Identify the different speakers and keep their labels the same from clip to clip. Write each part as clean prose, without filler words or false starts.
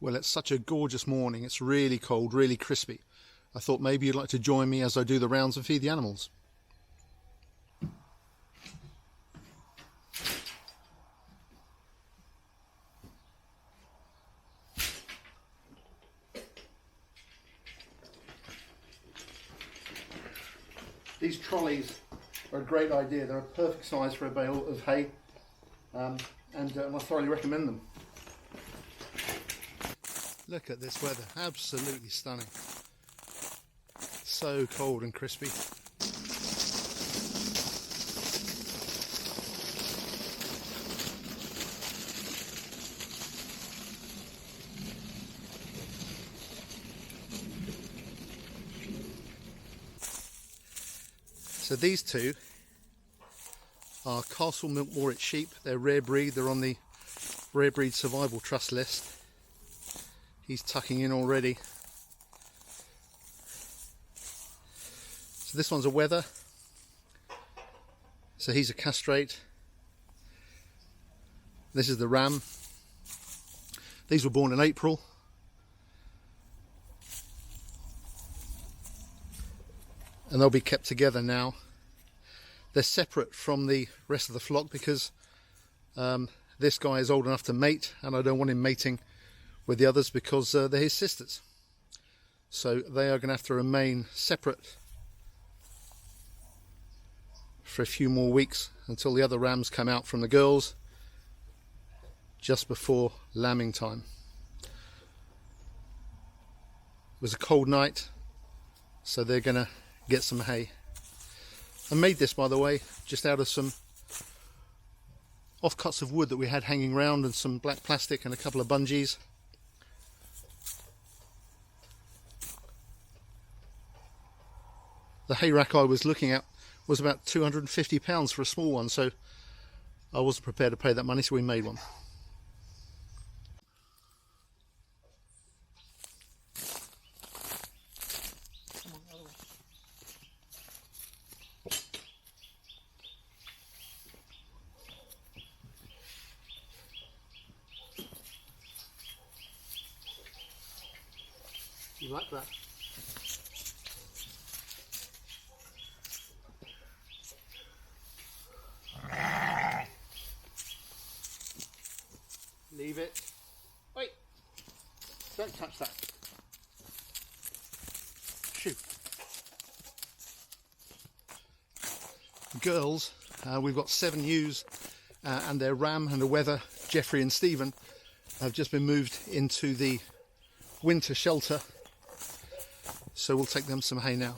Speaker 1: Well, it's such a gorgeous morning. It's really cold, really crispy. I thought maybe you'd like to join me as I do the rounds and feed the animals. These trolleys are a great idea. They're a perfect size for a bale of hay, and I thoroughly recommend them. Look at this weather, absolutely stunning. So cold and crispy. So these two are Castle Milk-Moorage sheep. They're rare breed. They're on the Rare Breed Survival Trust list. He's tucking in already. So this one's a wether. So he's a castrate. This is the ram. These were born in April. And they'll be kept together now. They're separate from the rest of the flock because this guy is old enough to mate, and I don't want him mating with the others because they're his sisters. So they are going to have to remain separate for a few more weeks until the other rams come out from the girls just before lambing time. It was a cold night, so they're going to get some hay. I made this, by the way, just out of some offcuts of wood that we had hanging around and some black plastic and a couple of bungees. The hay rack I was looking at was about £250 for a small one, so I wasn't prepared to pay that money, so we made one. You like that? Leave it. Wait! Don't touch that. Shoot. Girls, we've got 7 ewes and their ram and a wether, Jeffrey and Stephen, have just been moved into the winter shelter. So we'll take them some hay now.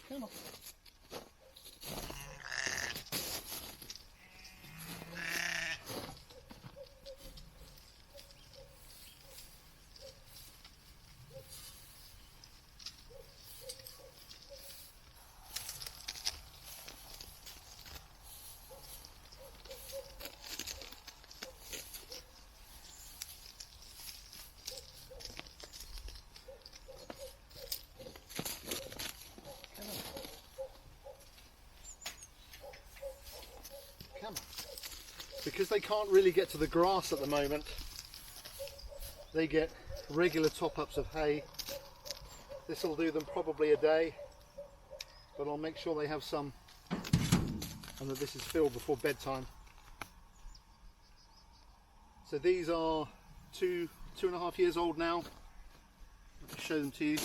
Speaker 1: Come on. Because they can't really get to the grass at the moment, they get regular top-ups of hay. This will do them probably a day, but I'll make sure they have some and that this is filled before bedtime. So these are 2.5 years old now. I'll show them to you.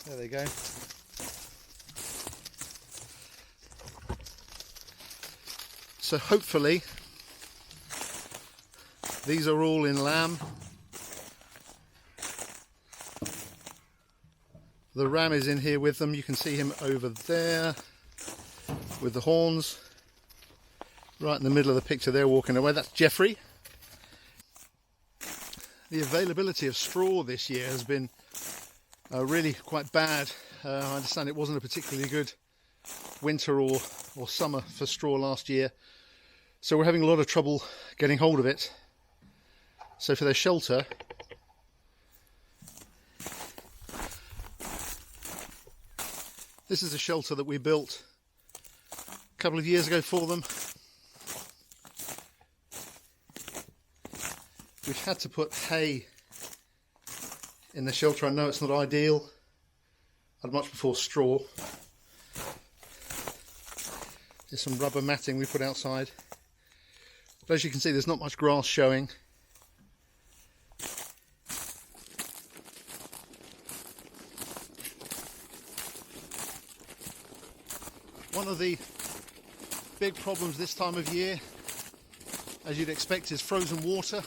Speaker 1: There they go. So hopefully these are all in lamb. The ram is in here with them. You can see him over there with the horns. Right in the middle of the picture there, walking away, that's Jeffrey. The availability of straw this year has been really quite bad. I understand it wasn't a particularly good winter or summer for straw last year, so we're having a lot of trouble getting hold of it. So for their shelter, this is a shelter that we built a couple of years ago for them. We've had to put hay in the shelter. I know it's not ideal. I'd much prefer straw. There's some rubber matting we put outside. But as you can see, there's not much grass showing. One of the big problems this time of year, as you'd expect, is frozen water.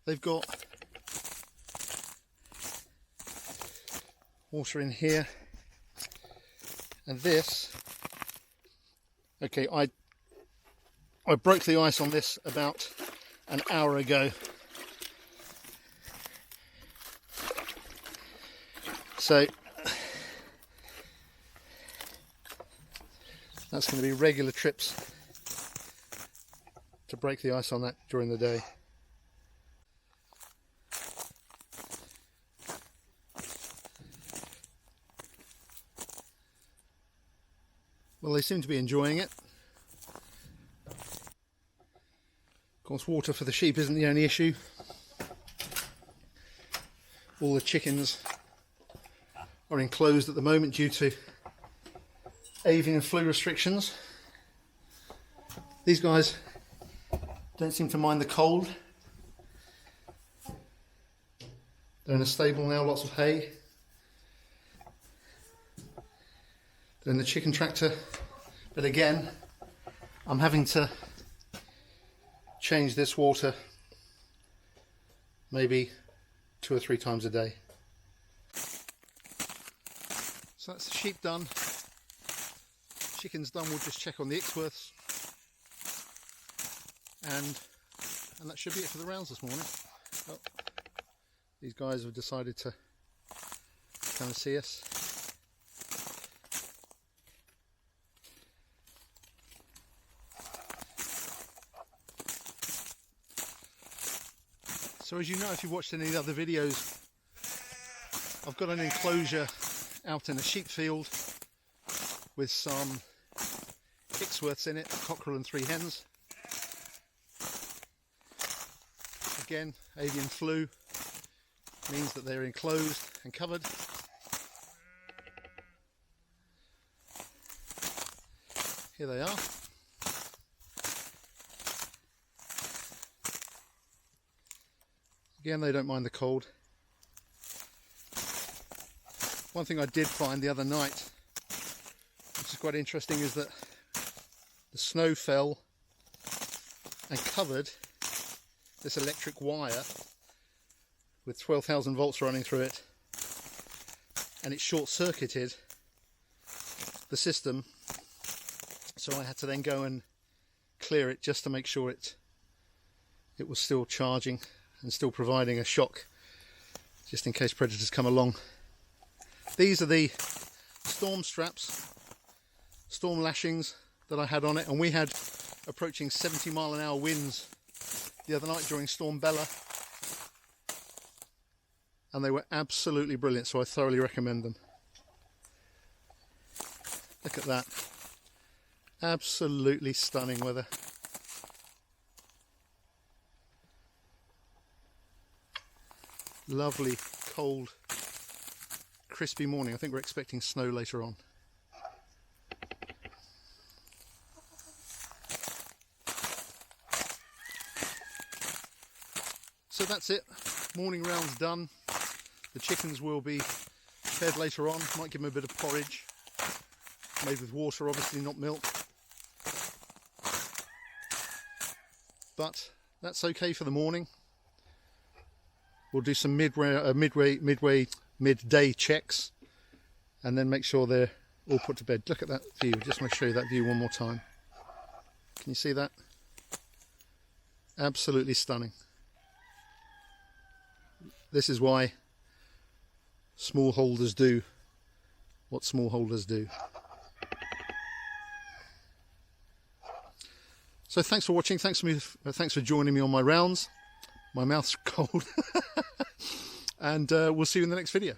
Speaker 1: They've got water in here, and this, okay, I broke the ice on this about an hour ago, so that's going to be regular trips to break the ice on that during the day. Well, they seem to be enjoying it. Of course, water for the sheep isn't the only issue. All the chickens are enclosed at the moment due to avian and flu restrictions. These guys don't seem to mind the cold. They're in a stable now, lots of hay. They're in the chicken tractor, but again, I'm having to change this water maybe 2 or 3 times a day. So that's the sheep done. Chicken's done. We'll just check on the Ixworths, and that should be it for the rounds this morning. Oh, these guys have decided to come and see us. So as you know, if you've watched any of the other videos, I've got an enclosure out in a sheep field with some Ixworths in it, a cockerel and 3 hens. Again, avian flu means that they're enclosed and covered. Here they are. Again, they don't mind the cold. One thing I did find the other night, which is quite interesting, is that the snow fell and covered this electric wire with 12,000 volts running through it, and it short-circuited the system, so I had to then go and clear it just to make sure it was still charging and still providing a shock just in case predators come along. These are the storm straps, storm lashings that I had on it, and we had approaching 70-mile-an-hour winds the other night during Storm Bella, and they were absolutely brilliant, so I thoroughly recommend them. Look at that. Absolutely stunning weather. Lovely, cold, crispy morning. I think we're expecting snow later on. So that's it. Morning round's done. The chickens will be fed later on. Might give them a bit of porridge, made with water, obviously not milk. But that's okay for the morning. We'll do some midday checks and then make sure they're all put to bed. Look at that view. Just want to show you that view one more time. Can you see that? Absolutely stunning. This is why smallholders do what smallholders do. So thanks for watching. Thanks for joining me on my rounds. My mouth's cold. And we'll see you in the next video.